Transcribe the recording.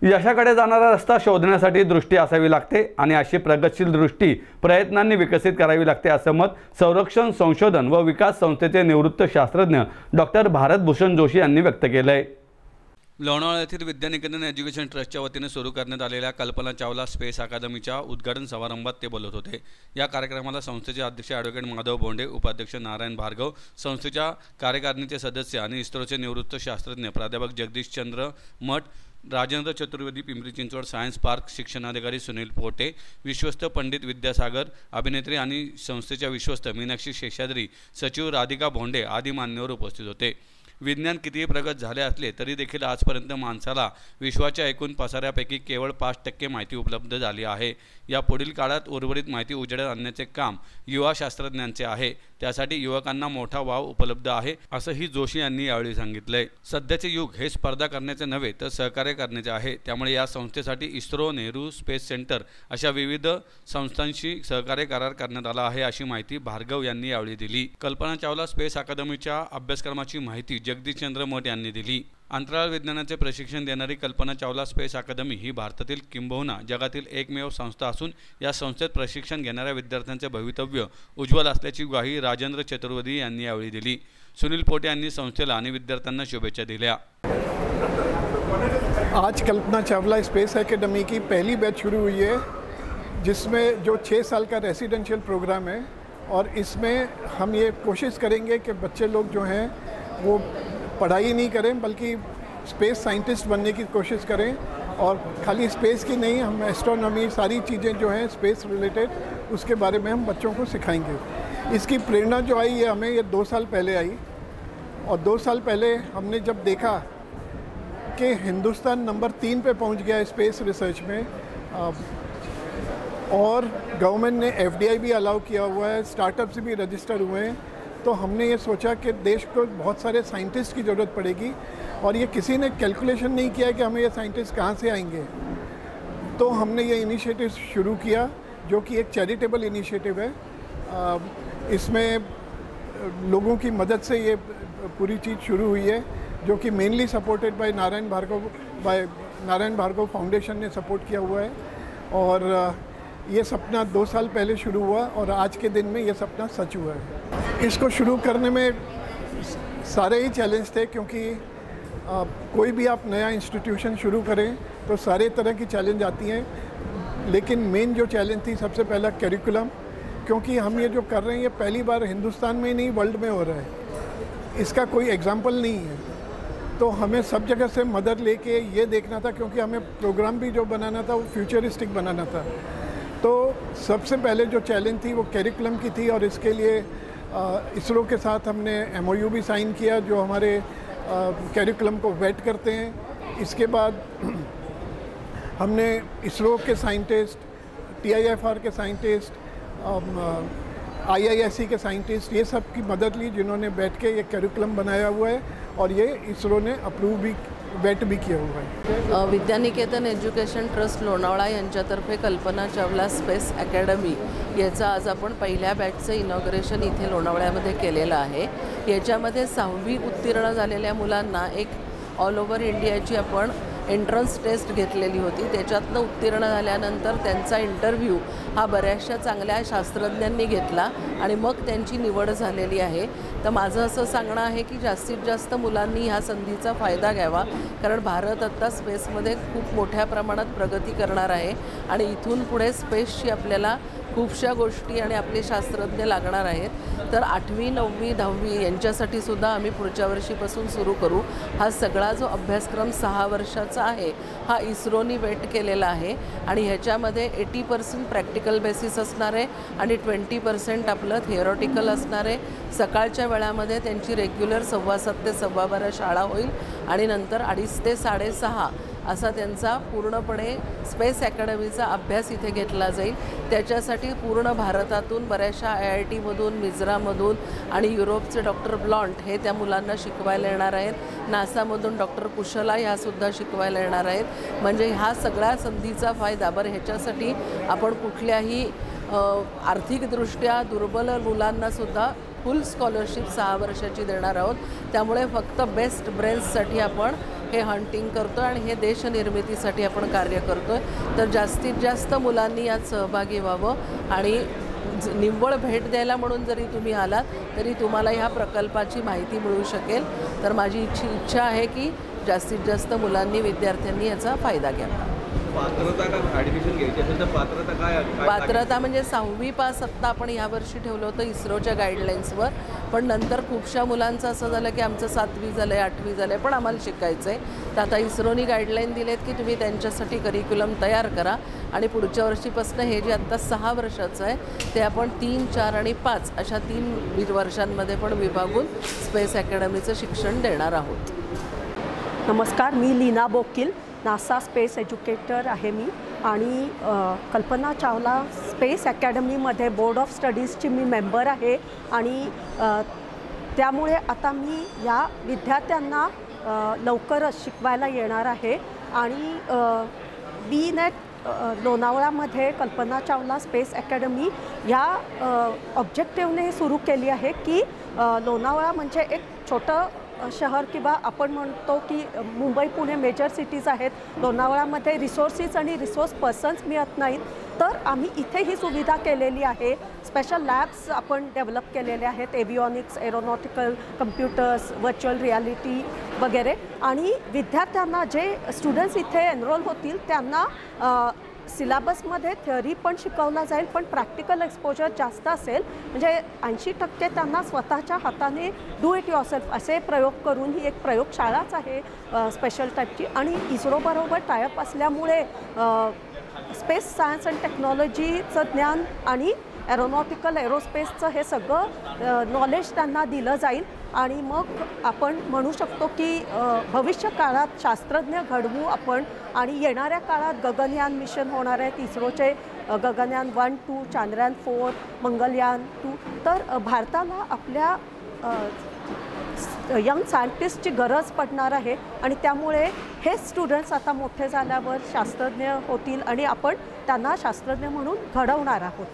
यशाकडे जाणारा रस्ता शोधण्यासाठी दृष्टी असावी लागते आणि अशी प्रगतशील दृष्टी प्रयत्नांनी विकसित करावी लागते असं मत संरक्षण संशोधन व विकास संस्थेचे निवृत्त शास्त्रज्ञ डॉक्टर भारत भूषण जोशी यांनी व्यक्त केलं आहे। लोणावळा येथील विद्यानिकेतन एज्युकेशन ट्रस्टच्या वतीने सुरू करण्यात आलेल्या कल्पना चावला स्पेस अकादमीच्या उद्घाटन समारंभात ते बोलत होते। या कार्यक्रमाला संस्थेचे अध्यक्ष ॲडव्होकेट माधव बोंडे, उपाध्यक्ष नारायण भार्गव, संस्थेच्या कार्यकारिणीचे सदस्य आणि इस्रोचे निवृत्त शास्त्रज्ञ प्राध्यापक जगदीशचंद्र मठ, राजेंद्र चतुर्वेदी, पिंपरी चिंचवड सायन्स पार्क शिक्षणाधिकारी सुनील पोटे, विश्वस्त पंडित विद्यासागर, अभिनेत्री आणि संस्थेच्या विश्वस्त मीनाक्षी शेषाद्री, सचिव राधिका भोंडे आदी मान्यवर उपस्थित होते। विज्ञान कितीही प्रगत झाले असले तरी देखील आजपर्यंत माणसाला विश्वाच्या एकूण पसाऱ्यापैकी केवळ 5% माहिती उपलब्ध झाली आहे। या पुढील काळात उर्वरित माहिती उजेडात आणण्याचे काम युवा शास्त्रज्ञांचे आहे। त्यासाठी युवकांना मोठा वाव उपलब्ध आहे असंही जोशी यांनी यावेळी सांगितले। सध्याचे युग हे स्पर्धा करण्याचे नव्हे तर सहकार्य करण्याचे आहे। त्यामुळे या संस्थेसाठी इस्रो, नेहरू स्पेस सेंटर अशा विविध संस्थांशी सहकार्य करार करण्यात आला आहे अशी माहिती भार्गव यांनी यावेळी दिली। कल्पना चावला स्पेस अकादमीच्या अभ्यासक्रमाची माहिती जगदीशचंद्र मठ यांनी दिली। अंतराळ विज्ञानाचे प्रशिक्षण देणारी कल्पना चावला स्पेस अकादमी ही भारतातील किंबहुना जगातील एकमेव संस्था असून या संस्थेत प्रशिक्षण घेणाऱ्या विद्यार्थ्यांचे भवितव्य उज्ज्वल असल्याची ग्वाही राजेंद्र चतुर्वेदी यांनी यावेळी दिली। सुनील पोटे यांनी संस्थेला आणि विद्यार्थ्यांना शुभेच्छा दिल्या। आज कल्पना चावला स्पेस एकेडमी की पहली बैच शुरू हुई है, जिसमें जो 6 साल का रेसिडेंशियल प्रोग्राम है और इसमें हम ये कोशिश करेंगे कि बच्चे लोग जो हैं वो पढ़ाई नहीं करें बल्कि स्पेस साइंटिस्ट बनने की कोशिश करें। और खाली स्पेस की नहीं, हम एस्ट्रोनॉमी सारी चीज़ें जो हैं स्पेस रिलेटेड उसके बारे में हम बच्चों को सिखाएंगे। इसकी प्रेरणा जो आई है हमें ये 2 साल पहले आई और 2 साल पहले हमने जब देखा कि हिंदुस्तान नंबर 3 पे पहुंच गया है स्पेस रिसर्च में और गवर्नमेंट ने FDI भी अलाउ किया हुआ है, स्टार्टअप्स भी रजिस्टर हुए हैं, तो हमने ये सोचा कि देश को बहुत सारे साइंटिस्ट की ज़रूरत पड़ेगी और ये किसी ने कैलकुलेशन नहीं किया कि हमें ये साइंटिस्ट कहाँ से आएंगे। तो हमने ये इनिशिएटिव शुरू किया जो कि एक चैरिटेबल इनिशिएटिव है। इसमें लोगों की मदद से ये पूरी चीज़ शुरू हुई है जो कि mainly supported by Narayan Bhargava Foundation ने सपोर्ट किया हुआ है। और ये सपना 2 साल पहले शुरू हुआ और आज के दिन में ये सपना सच हुआ है। इसको शुरू करने में सारे ही चैलेंज थे क्योंकि कोई भी आप नया इंस्टीट्यूशन शुरू करें तो सारे तरह की चैलेंज आती हैं, लेकिन मेन जो चैलेंज थी सबसे पहला करिकुलम, क्योंकि हम ये जो कर रहे हैं ये पहली बार हिंदुस्तान में ही नहीं वर्ल्ड में हो रहा है, इसका कोई एग्जाम्पल नहीं है। तो हमें सब जगह से मदद लेके ये देखना था, क्योंकि हमें प्रोग्राम भी जो बनाना था वो फ्यूचरिस्टिक बनाना था। तो सबसे पहले जो चैलेंज थी वो करिकुलम की थी और इसके लिए इसरो के साथ हमने MOU भी साइन किया जो हमारे करिकुलम को वेट करते हैं। इसके बाद हमने इसरो के साइंटिस्ट, TIFR के साइंटिस्ट, IISc के साइंटिस्ट, ये सब की मदद ली जिन्होंने बैठ के ये करिकुलम बनाया हुआ है और ये इसरो ने अप्रूव भी वेट भी किया हुआ है। विद्यानिकेतन एज्युकेशन ट्रस्ट लोणावळा यांच्यातर्फे कल्पना चावला स्पेस अकॅडमी याचा आज आपण पहिल्या बॅचचं इनॉग्रेशन इथे लोणावळ्यामध्ये केलेलं आहे। याच्यामध्ये 6वी उत्तीर्ण झालेल्या मुलांना एक ऑल ओव्हर इंडियाची आपण एंट्रन्स टेस्ट घेतलेली होती। त्याच्यातनं उत्तीर्ण झाल्यानंतर त्यांचा इंटरव्ह्यू हा बऱ्याचशा चांगल्या शास्त्रज्ञांनी घेतला आणि मग त्यांची निवड झालेली आहे। तर माझं असं सांगणं आहे की जास्तीत जास्त मुलांनी ह्या संधीचा फायदा घ्यावा, कारण भारत आता स्पेसमध्ये खूप मोठ्या प्रमाणात प्रगती करणार आहे आणि इथून पुढे स्पेसची आपल्याला खूपशा गोष्टी आणि आपले शास्त्रज्ञ लागणार आहेत। तर 8वी 9वी 10वी यांच्यासाठी सुद्धा आम्ही पुढच्या वर्षीपासून सुरू करू। हा सगळा जो अभ्यासक्रम 6 वर्षाचा आहे हा इस्रोनी वेट केलेला आहे आणि ह्याच्यामध्ये 80% प्रॅक्टिकल बेसिस असणार आहे आणि 20% आपलं थिअरॉटिकल असणार आहे। सकाळच्या वेळामध्ये त्यांची रेग्युलर 7:15 ते 12:15 शाळा होईल आणि नंतर 2:30 ते 6:30 असा त्यांचा पूर्णपणे स्पेस अकॅडमीचा अभ्यास इथे घेतला जाईल। त्याच्यासाठी पूर्ण भारतातून बऱ्याचशा IIT मधून, मिझोराममधून आणि युरोपचे डॉक्टर ब्लॉन्ट हे त्या मुलांना शिकवायला येणार आहेत। नासामधून डॉक्टर कुशला ह्यासुद्धा शिकवायला येणार आहेत। म्हणजे ह्या सगळ्या संधीचा फायदा बरं ह्याच्यासाठी आपण कुठल्याही आर्थिकदृष्ट्या दुर्बल मुलांनासुद्धा फुल स्कॉलरशिप 6 वर्षाची देणार आहोत। त्यामुळे फक्त बेस्ट ब्रेन्ससाठी आपण हे हंटिंग करतो आणि हे देशनिर्मितीसाठी आपण कार्य करतो आहे. तर जास्तीत जास्त मुलांनी यात सहभागी व्हावं आणि निव्वळ भेट द्यायला म्हणून जरी तुम्ही आलात तरी तुम्हाला ह्या प्रकल्पाची माहिती मिळू शकेल. तर माझी इच्छा आहे की जास्तीत जास्त मुलांनी विद्यार्थ्यांनी याचा फायदा घ्यावा. पात्रता का ॲडमिशन घ्यायची असेल तर पात्रता काय? पात्रता म्हणजे 6वी पास आत्ता आपण यावर्षी ठेवलं होतं इस्रोच्या गाईडलाईन्सवर, पण नंतर खूपशा मुलांचं असं झालं की आमचं 7वी झालं आहे 8वी झालं आहे पण आम्हाला शिकायचं आहे. तर आता इस्रोनी गाईडलाईन दिलेत की तुम्ही त्यांच्यासाठी करिक्युलम तयार करा आणि पुढच्या वर्षीपासून हे जे आत्ता 6 वर्षाचं आहे ते आपण 3, 4 आणि 5 अशा 3 वर्षांमध्ये पण विभागून स्पेस अकॅडमीचं शिक्षण देणार आहोत. नमस्कार, मी Leena Bokil, NASA space educator आहे मी आणि कल्पना चावला स्पेस अकॅडमीमध्ये बोर्ड ऑफ स्टडीजची मी मेंबर आहे आणि त्यामुळे आता मी या विद्यार्थ्यांना लवकरच शिकवायला येणार आहे आणि BNET लोणावळ्यामध्ये कल्पना चावला स्पेस अकॅडमी या ऑब्जेक्टिव्हने सुरू केली आहे की लोणावळा म्हणजे एक छोटं शहर किंवा आपण म्हणतो की मुंबई पुणे मेजर सिटीज आहेत, लोणावळ्यामध्ये रिसोर्सेस आणि रिसोर्स पर्सन्स मिळत नाहीत. तर आम्ही इथे ही सुविधा केलेली आहे. स्पेशल लॅब्स आपण डेव्हलप केलेले आहेत, avionics, aeronautical, computers, virtual reality वगैरे. आणि विद्यार्थ्यांना जे स्टुडंट्स इथे एनरोल होतील त्यांना सिलेबसमध्ये थिअरी पण शिकवला जाईल पण प्रॅक्टिकल एक्सपोजर जास्त असेल. म्हणजे 80% त्यांना स्वतःच्या हाताने डू इट युअरसेल्फ असे प्रयोग करून ही एक प्रयोगशाळाच आहे स्पेशल टाईपची. आणि इस्रोबरोबर टायअप असल्यामुळे स्पेस सायन्स अँड टेक्नॉलॉजीचं ज्ञान आणि एरोनॉटिकल एरोस्पेसचं हे सगळं नॉलेज त्यांना दिलं जाईल आणि मग आपण म्हणू शकतो की भविष्य काळात शास्त्रज्ञ घडवू आपण. आणि येणाऱ्या काळात गगनयान मिशन होणार आहेत इस्रोचे, गगनयान 1, 2, चांद्रयान 4, मंगलयान 2. तर भारताला आपल्या यंग सायंटिस्टची गरज पडणार आहे आणि त्यामुळे हे स्टुडंट्स आता मोठे झाल्यावर शास्त्रज्ञ होतील आणि आपण त्यांना शास्त्रज्ञ म्हणून घडवणार आहोत.